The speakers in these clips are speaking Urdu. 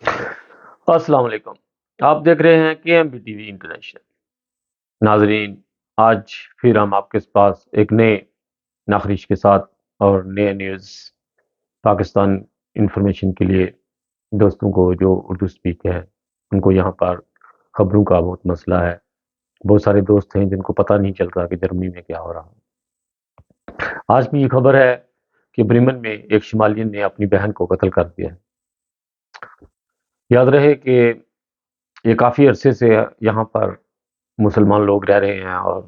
السلام علیکم۔ آپ دیکھ رہے ہیں کے M B T V international. ناظرین، آج پھر ہم آپ کے پاس ایک نئے ناخریش کے ساتھ اور نئے نیوز پاکستان انفارمیشن کے لیے دوستوں کو جو اردو سپیک ہے ان کو یہاں پر خبروں کا بہت مسئلہ ہے۔ بہت سارے دوست ہیں جن کو پتہ نہیں چل رہا کہ جرمنی میں کیا ہو رہا ہے۔ آج کی یہ خبر ہے کہ بریمن میں ایک شمالیین نے اپنی بہن کو قتل کر دیا ہے۔ یاد رہے کہ یہ کافی عرصے سے یہاں پر مسلمان لوگ رہ رہے ہیں اور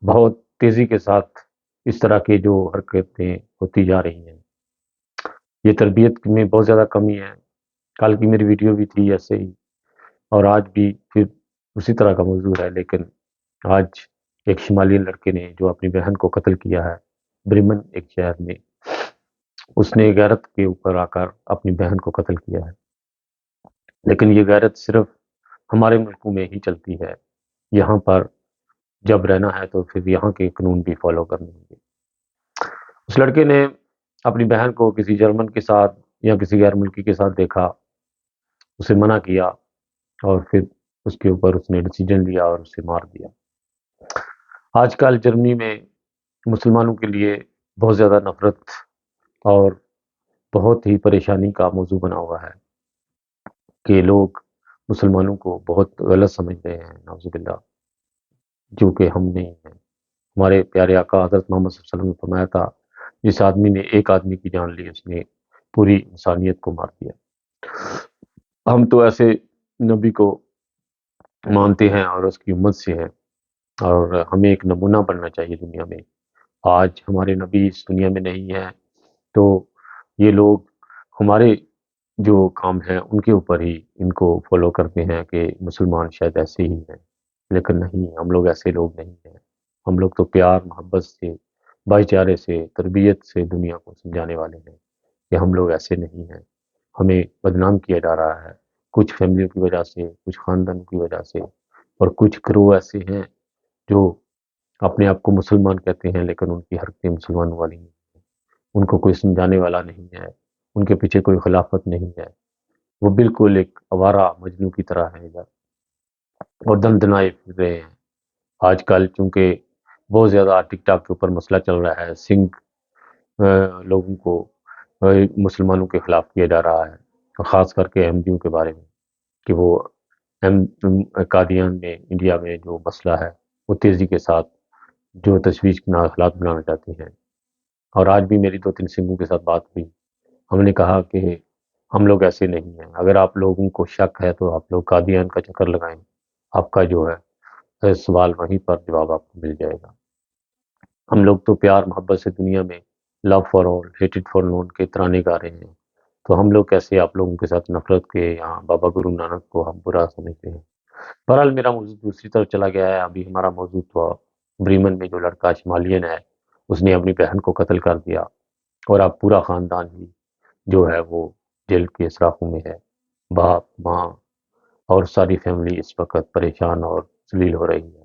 بہت تیزی کے ساتھ اس طرح کی جو حرکتیں ہوتی جا رہی ہیں، یہ تربیت میں بہت زیادہ کمی ہے۔ کل کی میری ویڈیو بھی تھی ایسے ہی، اور آج بھی پھر اسی طرح کا موضوع ہے، لیکن آج ایک شمالی لڑکے نے جو اپنی بہن کو قتل کیا ہے بریمن ایک شہر میں، اس نے غیرت کے اوپر آ کر اپنی بہن کو قتل کیا ہے۔ لیکن یہ غیرت صرف ہمارے ملکوں میں ہی چلتی ہے، یہاں پر جب رہنا ہے تو پھر یہاں کے قانون بھی فالو کرنے ہوں گے۔ اس لڑکے نے اپنی بہن کو کسی جرمن کے ساتھ یا کسی غیر ملکی کے ساتھ دیکھا، اسے منع کیا اور پھر اس کے اوپر اس نے ڈیسیجن لیا اور اسے مار دیا۔ آج کل جرمنی میں مسلمانوں کے لیے بہت زیادہ نفرت اور بہت ہی پریشانی کا موضوع بنا ہوا ہے کہ لوگ مسلمانوں کو بہت غلط سمجھ رہے ہیں، نعوذ باللہ، جو کہ ہم نہیں ہیں۔ ہمارے پیارے آقا حضرت محمد صلی اللہ علیہ وسلم نے فرمایا تھا، جس آدمی نے ایک آدمی کی جان لی اس نے پوری انسانیت کو مار دیا۔ ہم تو ایسے نبی کو مانتے ہیں اور اس کی امت سے ہیں، اور ہمیں ایک نمونہ بننا چاہیے دنیا میں۔ آج ہمارے نبی اس دنیا میں نہیں ہیں تو یہ لوگ ہمارے جو کام ہیں ان کے اوپر ہی ان کو فالو کرتے ہیں کہ مسلمان شاید ایسے ہی ہیں، لیکن نہیں، ہم لوگ ایسے لوگ نہیں ہیں۔ ہم لوگ تو پیار محبت سے، بھائی چارے سے، تربیت سے دنیا کو سمجھانے والے ہیں کہ ہم لوگ ایسے نہیں ہیں۔ ہمیں بدنام کیا جا رہا ہے کچھ فیملیوں کی وجہ سے، کچھ خاندان کی وجہ سے، اور کچھ گروہ ایسے ہیں جو اپنے آپ کو مسلمان کہتے ہیں لیکن ان کی حرکتیں مسلمانوں والی نہیں ہیں، ان کو کوئی سمجھانے والا نہیں ہے، ان کے پیچھے کوئی خلافت نہیں ہے، وہ بالکل ایک آوارہ مجنوں کی طرح ہے ادھر اور دن دنائے پھر رہے ہیں۔ آج کل چونکہ بہت زیادہ ٹک ٹاک کے اوپر مسئلہ چل رہا ہے، سنگھ لوگوں کو مسلمانوں کے خلاف کیا جا رہا ہے، خاص کر کے احمدیوں کے بارے میں، کہ وہ قادیان میں انڈیا میں جو مسئلہ ہے وہ تیزی کے ساتھ جو تشویش کے حالات بنانا چاہتے ہیں۔ اور آج بھی میری 2-3 سنگھوں کے ساتھ بات ہوئی، ہم نے کہا کہ ہم لوگ ایسے نہیں ہیں، اگر آپ لوگوں کو شک ہے تو آپ لوگ قادیان کا چکر لگائیں، آپ کا جو ہے سوال وہیں پر جواب آپ کو مل جائے گا۔ ہم لوگ تو پیار محبت سے دنیا میں لو فار آل ہیٹڈ فار نون کے ترانے گا رہے ہیں، تو ہم لوگ کیسے آپ لوگوں کے ساتھ نفرت کے یہاں بابا گرو نانک کو ہم برا سمجھتے ہیں۔ بہرحال میرا موضوع دوسری طرف چلا گیا ہے۔ ابھی ہمارا موضوع تو بریمن میں جو لڑکا شمالیین ہے اس نے اپنی بہن کو قتل کر دیا، اور اب پورا خاندان ہی جو ہے وہ جیل کے سراخوں میں ہے۔ باپ ماں اور ساری فیملی اس وقت پریشان اور ذلیل ہو رہی ہے۔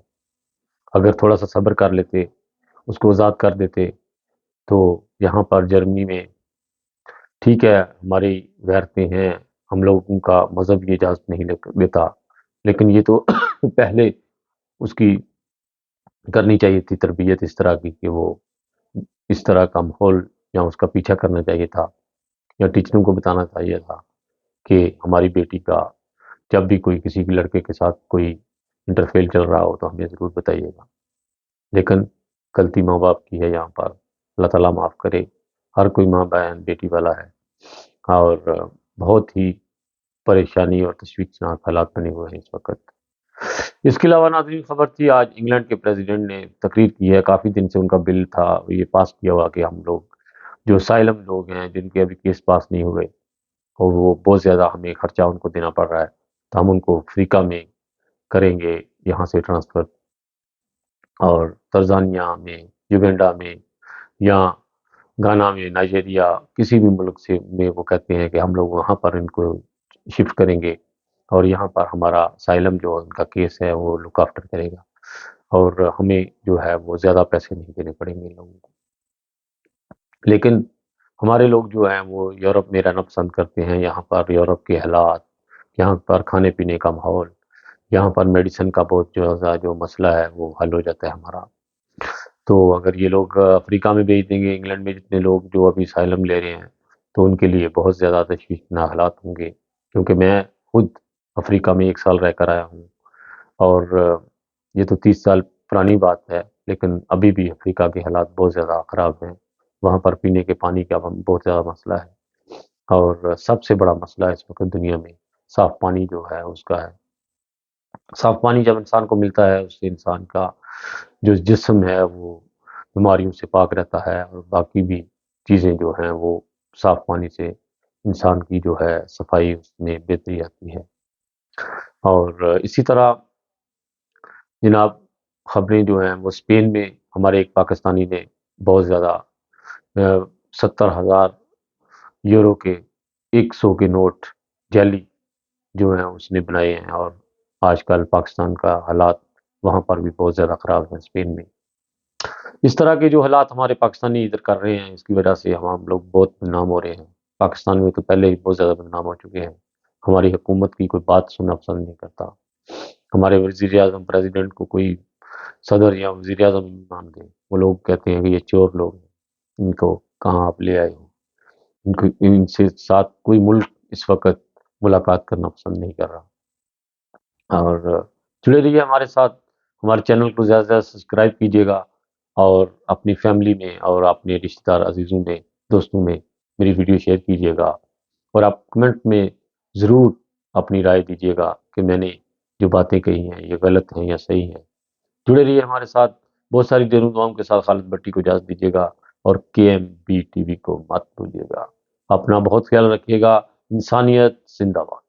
اگر تھوڑا سا صبر کر لیتے، اس کو آزاد کر دیتے، تو یہاں پر جرمنی میں ٹھیک ہے ہماری غیرتیں ہیں، ہم لوگوں کا مذہب یہ اجازت نہیں دیتا، لیکن یہ تو پہلے اس کی کرنی چاہیے تھی تربیت اس طرح کی کہ وہ اس طرح کا ماحول، یا اس کا پیچھا کرنا چاہیے تھا، یا ٹیچروں کو بتانا چاہیے تھا کہ ہماری بیٹی کا جب بھی کوئی کسی کے لڑکے کے ساتھ کوئی انٹرفیل چل رہا ہو تو ہمیں ضرور بتائیے گا۔ لیکن غلطی ماں باپ کی ہے یہاں پر، اللہ تعالیٰ معاف کرے۔ ہر کوئی ماں بہن بیٹی والا ہے، اور بہت ہی پریشانی اور تشویشناک حالات بنے ہوئے ہیں اس وقت۔ اس کے علاوہ ناظرین خبر تھی، آج انگلینڈ کے پریزیڈنٹ نے تقریر کی ہے، کافی دن سے ان کا بل تھا یہ پاس کیا ہوا کہ ہم لوگ جو اسائلم لوگ ہیں جن کے ابھی کیس پاس نہیں ہوئے اور وہ بہت زیادہ ہمیں خرچہ ان کو دینا پڑ رہا ہے، تو ہم ان کو افریقہ میں کریں گے یہاں سے ٹرانسفر، اور تنزانیہ میں، یوگنڈا میں، یا گانا میں، نائجیریا، کسی بھی ملک سے میں وہ کہتے ہیں کہ ہم لوگ وہاں پر ان کو شفٹ کریں گے، اور یہاں پر ہمارا اسائلم جو ان کا کیس ہے وہ لک آفٹر کرے گا، اور ہمیں جو ہے وہ زیادہ پیسے نہیں دینے پڑیں گے ان لوگوں کو۔ لیکن ہمارے لوگ جو ہیں وہ یورپ میں رہنا پسند کرتے ہیں، یہاں پر یورپ کے حالات یہاں پر کھانے پینے کا ماحول، یہاں پر میڈیسن کا بہت جو مسئلہ ہے وہ حل ہو جاتا ہے ہمارا۔ تو اگر یہ لوگ افریقہ میں بھیج دیں گے، انگلینڈ میں جتنے لوگ جو ابھی اسائلم لے رہے ہیں، تو ان کے لیے بہت زیادہ تشویشناک حالات ہوں گے، کیونکہ میں خود افریقہ میں 1 سال رہ کر آیا ہوں، اور یہ تو 30 سال پرانی بات ہے، لیکن ابھی بھی افریقہ کے حالات بہت زیادہ خراب ہیں۔ وہاں پر پینے کے پانی کا بہت زیادہ مسئلہ ہے، اور سب سے بڑا مسئلہ اس وقت دنیا میں صاف پانی جو ہے اس کا ہے۔ صاف پانی جب انسان کو ملتا ہے، اس سے انسان کا جو جسم ہے وہ بیماریوں سے پاک رہتا ہے، اور باقی بھی چیزیں جو ہیں وہ صاف پانی سے انسان کی جو ہے صفائی اس میں بہتری آتی ہے۔ اور اسی طرح جناب، خبریں جو ہیں وہ اسپین میں ہمارے ایک پاکستانی نے بہت زیادہ 70,000 یورو کے 100 کے نوٹ جعلی جو ہیں اس نے بنائے ہیں، اور آج کل پاکستان کا حالات وہاں پر بھی بہت زیادہ خراب ہیں اسپین میں۔ اس طرح کے جو حالات ہمارے پاکستانی ادھر کر رہے ہیں، اس کی وجہ سے ہم لوگ بہت بدنام ہو رہے ہیں۔ پاکستان میں تو پہلے ہی بہت زیادہ بدنام ہو چکے ہیں، ہماری حکومت کی کوئی بات سننا پسند نہیں کرتا، ہمارے وزیر اعظم پریزیڈنٹ کو کوئی صدر یا وزیر اعظم نہیں مانتے، وہ لوگ کہتے ہیں کہ یہ چور لوگ ہیں، ان کو کہاں آپ لے آئے ہو، ان سے ساتھ کوئی ملک اس وقت ملاقات کرنا پسند نہیں کر رہا۔ اور جڑے رہیے ہمارے ساتھ، ہمارے چینل کو زیادہ سے زیادہ سبسکرائب کیجیے گا، اور اپنی فیملی میں اور اپنے رشتہ دار عزیزوں میں دوستوں میں میری ویڈیو شیئر کیجیے گا، اور آپ کمنٹ میں ضرور اپنی رائے دیجیے گا کہ میں نے جو باتیں کہی ہیں یہ غلط ہیں یا صحیح ہیں۔ جڑے رہیے ہمارے ساتھ، بہت ساری دیر دعاؤں کے ساتھ خالد بٹی کو اجازت دیجیے گا، اور KMB TV کو مت بھولیے گا۔ اپنا بہت خیال رکھیے گا۔ انسانیت زندہ باد۔